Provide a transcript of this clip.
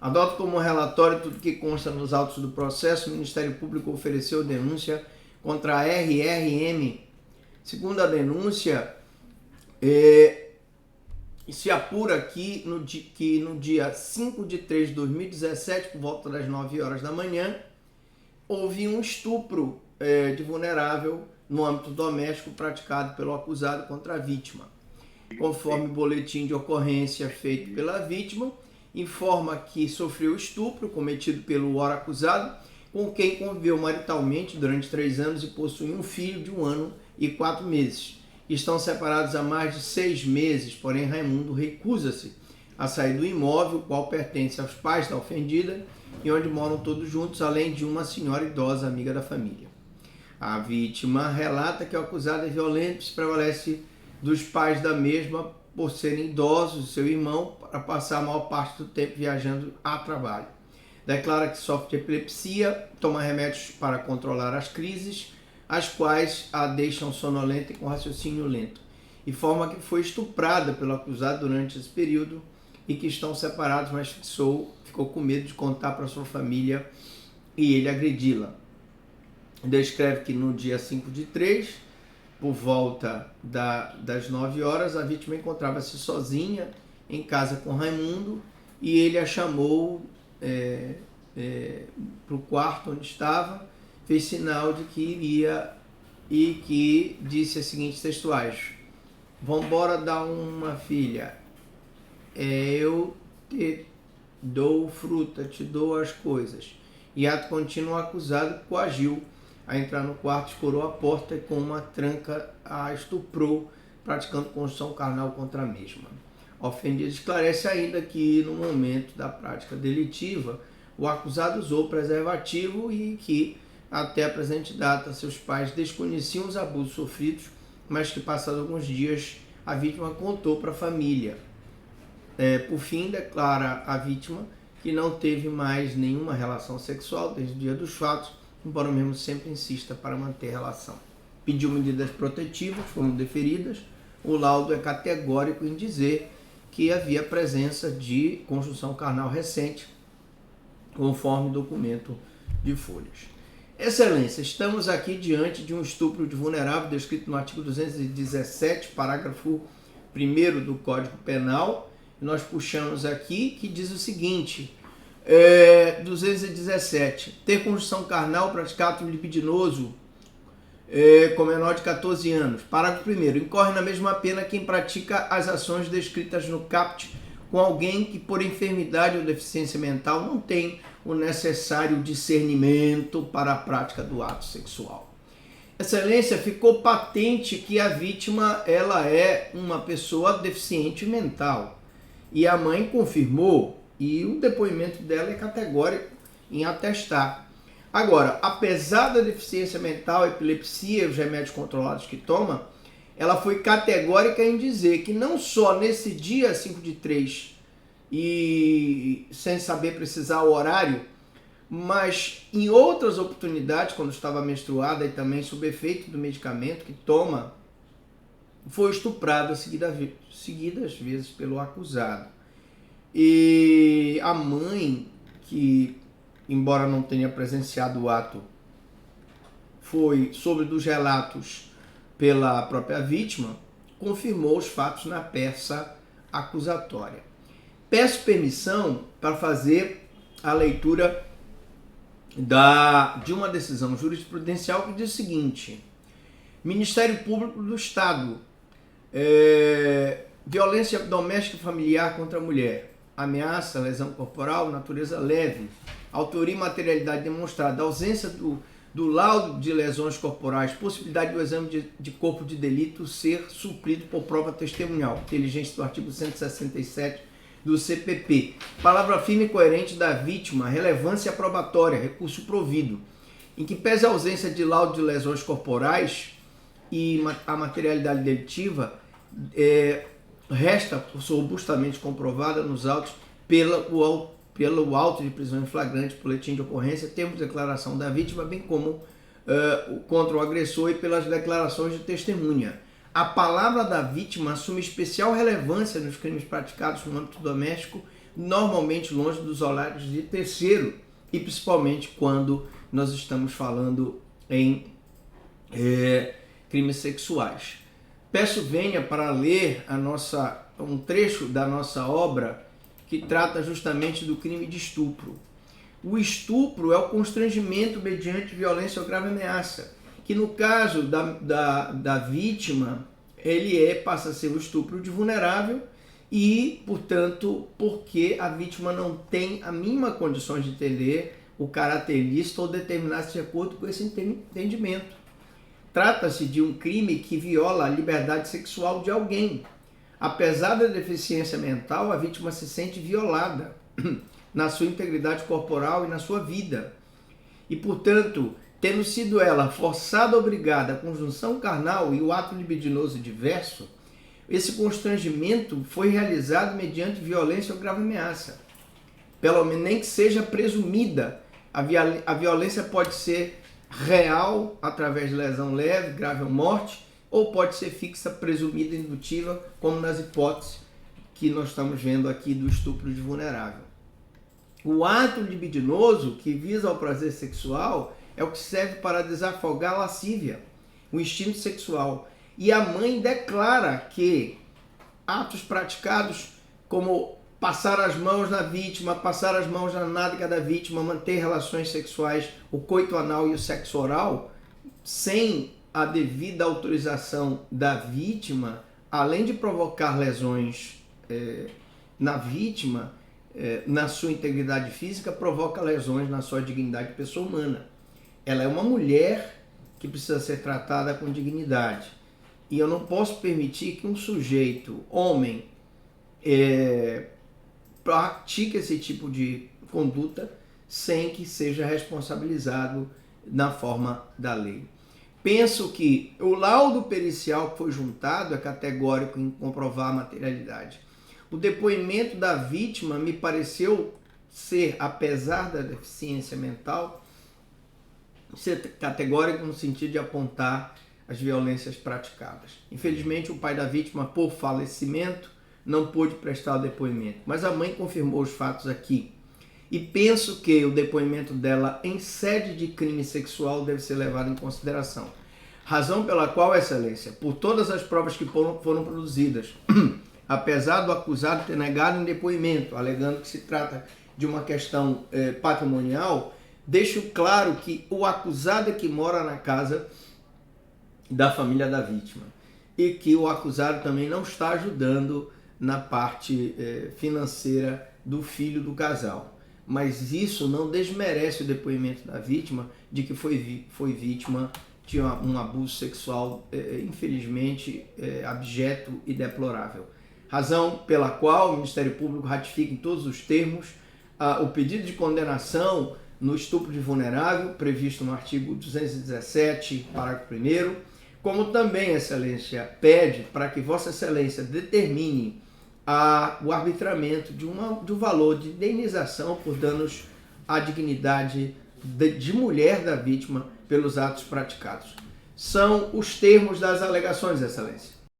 Adoto como relatório tudo que consta nos autos do processo. O Ministério Público ofereceu denúncia contra a RRM. Segundo a denúncia, se apura aqui que no dia 5 de 3 de 2017, por volta das 9 horas da manhã, houve um estupro de vulnerável no âmbito doméstico praticado pelo acusado contra a vítima. Conforme o boletim de ocorrência feito pela vítima, informa que sofreu estupro cometido pelo ora acusado, com quem conviveu maritalmente durante 3 anos e possui um filho de 1 ano e 4 meses. Estão separados há mais de 6 meses, porém Raimundo recusa-se a sair do imóvel, o qual pertence aos pais da ofendida e onde moram todos juntos, além de uma senhora idosa amiga da família. A vítima relata que o acusado é violento e se prevalece dos pais da mesma por serem idosos, seu irmão, para passar a maior parte do tempo viajando a trabalho. Declara que sofre de epilepsia, toma remédios para controlar as crises, as quais a deixam sonolenta e com raciocínio lento. Informa que foi estuprada pelo acusado durante esse período e que estão separados, mas ficou com medo de contar para sua família e ele agredi-la. Descreve que no dia 5 de 3, por volta das 9 horas, a vítima encontrava-se sozinha em casa com Raimundo e ele a chamou para o quarto onde estava, fez sinal de que iria e que disse as seguintes textuais: "Vambora dar uma filha, eu te dou fruta, te dou as coisas." E ato contínuo, o acusado coagiu a entrar no quarto, escorou a porta e com uma tranca a estuprou, praticando construção carnal contra a mesma. A ofendida esclarece ainda que no momento da prática delitiva, o acusado usou preservativo e que, até a presente data, seus pais desconheciam os abusos sofridos, mas que, passados alguns dias, a vítima contou para a família. Por fim, declara a vítima que não teve mais nenhuma relação sexual desde o dia dos fatos, embora o mesmo sempre insista para manter a relação. Pediu medidas protetivas, foram deferidas. O laudo é categórico em dizer que havia presença de conjunção carnal recente, conforme documento de folhas. Excelência, estamos aqui diante de um estupro de vulnerável descrito no artigo 217, parágrafo 1º do Código Penal. Nós puxamos aqui que diz o seguinte: 217. Ter conjunção carnal, praticar ato libidinoso com menor de 14 anos. Parágrafo 1º. Incorre na mesma pena quem pratica as ações descritas no caput com alguém que, por enfermidade ou deficiência mental, não tem o necessário discernimento para a prática do ato sexual. Excelência, ficou patente que a vítima ela é uma pessoa deficiente mental. E a mãe confirmou, e o depoimento dela é categórico em atestar. Agora, apesar da deficiência mental, epilepsia e os remédios controlados que toma, ela foi categórica em dizer que não só nesse dia 5 de 3, e sem saber precisar o horário, mas em outras oportunidades, quando estava menstruada e também sob efeito do medicamento que toma, foi estuprada seguidas vezes pelo acusado. E a mãe, que embora não tenha presenciado o ato, foi sobre dos relatos pela própria vítima, confirmou os fatos na peça acusatória. Peço permissão para fazer a leitura de uma decisão jurisprudencial que diz o seguinte: Ministério Público do Estado, violência doméstica e familiar contra a mulher, ameaça, lesão corporal, natureza leve, autoria e materialidade demonstrada, ausência do laudo de lesões corporais, possibilidade do exame de corpo de delito ser suprido por prova testemunhal, inteligência do artigo 167 do CPP. Palavra firme e coerente da vítima, relevância probatória, recurso provido, em que pese a ausência de laudo de lesões corporais e a materialidade delitiva, resta robustamente comprovada nos autos pelo auto de prisão em flagrante, boletim de ocorrência, termo de declaração da vítima, bem como contra o agressor e pelas declarações de testemunha. A palavra da vítima assume especial relevância nos crimes praticados no âmbito doméstico normalmente longe dos olhares de terceiro, e principalmente quando nós estamos falando em crimes sexuais. Peço venha para ler um trecho da nossa obra que trata justamente do crime de estupro. O estupro é o constrangimento mediante violência ou grave ameaça, que no caso da vítima, ele passa a ser o estupro de vulnerável e, portanto, porque a vítima não tem a mínima condição de entender o caráter ilícito ou determinar-se de acordo com esse entendimento. Trata-se de um crime que viola a liberdade sexual de alguém. Apesar da deficiência mental, a vítima se sente violada na sua integridade corporal e na sua vida. E, portanto, tendo sido ela forçada, obrigada à conjunção carnal e o ato libidinoso diverso, esse constrangimento foi realizado mediante violência ou grave ameaça. Pelo menos nem que seja presumida, a violência pode ser real, através de lesão leve, grave ou morte, ou pode ser fixa, presumida, indutiva, como nas hipóteses que nós estamos vendo aqui do estupro de vulnerável. O ato libidinoso, que visa ao prazer sexual, é o que serve para desafogar a lascívia, o instinto sexual. E a mãe declara que atos praticados como passar as mãos na vítima, passar as mãos na nádega da vítima, manter relações sexuais, o coito anal e o sexo oral, sem a devida autorização da vítima, além de provocar lesões na vítima, na sua integridade física, provoca lesões na sua dignidade de pessoa humana. Ela é uma mulher que precisa ser tratada com dignidade. E eu não posso permitir que um sujeito, homem, pratique esse tipo de conduta sem que seja responsabilizado na forma da lei. Penso que o laudo pericial que foi juntado é categórico em comprovar a materialidade. O depoimento da vítima me pareceu ser, apesar da deficiência mental, ser categórico no sentido de apontar as violências praticadas. Infelizmente, o pai da vítima, por falecimento, não pôde prestar o depoimento, mas a mãe confirmou os fatos aqui. E penso que o depoimento dela em sede de crime sexual deve ser levado em consideração. Razão pela qual, Excelência, por todas as provas que foram produzidas, apesar do acusado ter negado um depoimento, alegando que se trata de uma questão patrimonial, deixo claro que o acusado é que mora na casa da família da vítima e que o acusado também não está ajudando na parte financeira do filho do casal. Mas isso não desmerece o depoimento da vítima de que foi vítima de um abuso sexual, infelizmente, abjeto e deplorável. Razão pela qual o Ministério Público ratifica em todos os termos o pedido de condenação no estupro de vulnerável, previsto no artigo 217, parágrafo 1º, como também, Excelência, pede para que Vossa Excelência determine o arbitramento de um valor de indenização por danos à dignidade de mulher da vítima pelos atos praticados. São os termos das alegações, Excelência.